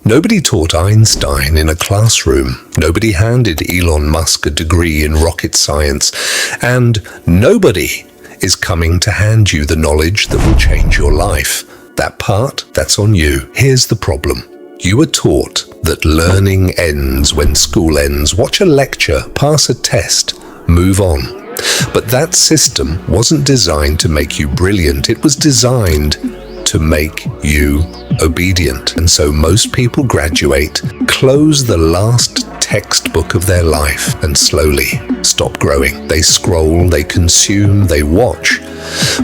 Nobody taught Einstein in a classroom. Nobody handed Elon Musk a degree in rocket science. And nobody is coming to hand you the knowledge that will change your life. That part, that's on you. Here's the problem. You were taught that learning ends when school ends. Watch a lecture, pass a test, move on. But that system wasn't designed to make you brilliant. It was designed to make you obedient. And so most people graduate, close the last textbook of their life, and slowly stop growing. They scroll, they consume, they watch.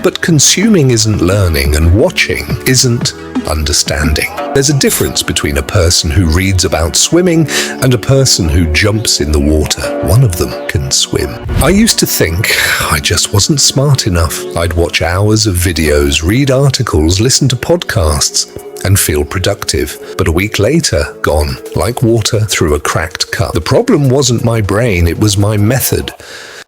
But consuming isn't learning, and watching isn't understanding. There's a difference between a person who reads about swimming and a person who jumps in the water. One of them can swim. I used to think I just wasn't smart enough. I'd watch hours of videos, read articles, listen to podcasts, and feel productive. But a week later, gone, like water through a cracked cup. The problem wasn't my brain, it was my method.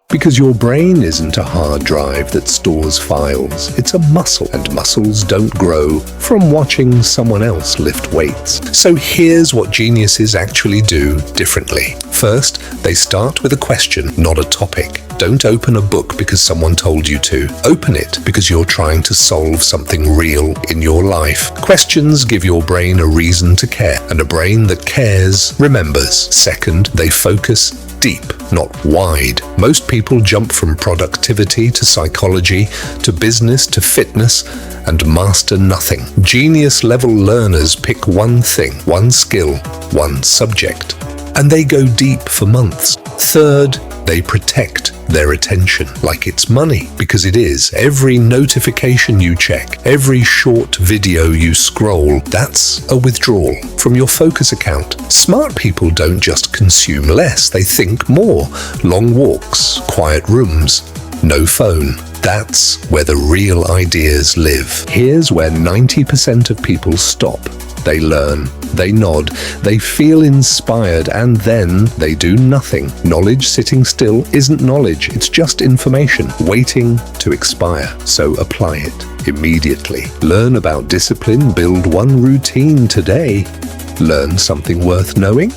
Because your brain isn't a hard drive that stores files. It's a muscle, and muscles don't grow from watching someone else lift weights. So here's what geniuses actually do differently. First, they start with a question, not a topic. Don't open a book because someone told you to. Open it because you're trying to solve something real in your life. Questions give your brain a reason to care, and a brain that cares remembers. Second, they focus deep, not wide. Most people jump from productivity to psychology to business to fitness and master nothing. Genius-level learners pick one thing, one skill, one subject, and they go deep for months. Third, they protect their attention like it's money, because it is. Every notification you check, every short video you scroll, that's a withdrawal from your focus account. Smart people don't just consume less, they think more. Long walks, quiet rooms, no phone. That's where the real ideas live. Here's where 90% of people stop. They learn, they nod, they feel inspired, and then they do nothing. Knowledge sitting still isn't knowledge, it's just information waiting to expire. So apply it immediately. Learn about discipline, build one routine today. Learn something worth knowing?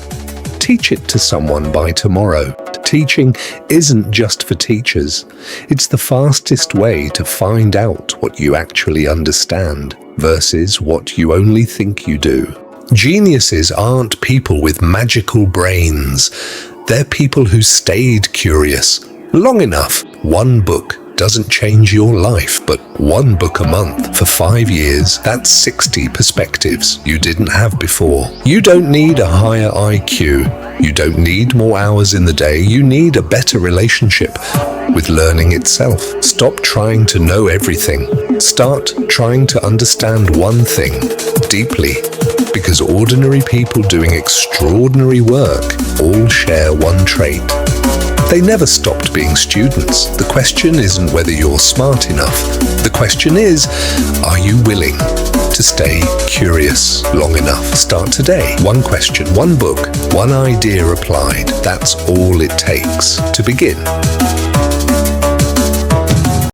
Teach it to someone by tomorrow. Teaching isn't just for teachers. It's the fastest way to find out what you actually understand versus what you only think you do. Geniuses aren't people with magical brains. They're people who stayed curious long enough. One book doesn't change your life, but one book a month for 5 years, that's 60 perspectives you didn't have before. You don't need a higher IQ. You don't need more hours in the day. You need a better relationship with learning itself. Stop trying to know everything. Start trying to understand one thing deeply, because ordinary people doing extraordinary work all share one trait. They never stopped being students. The question isn't whether you're smart enough. The question is, are you willing to stay curious long enough? Start today. One question, one book, one idea applied. That's all it takes to begin.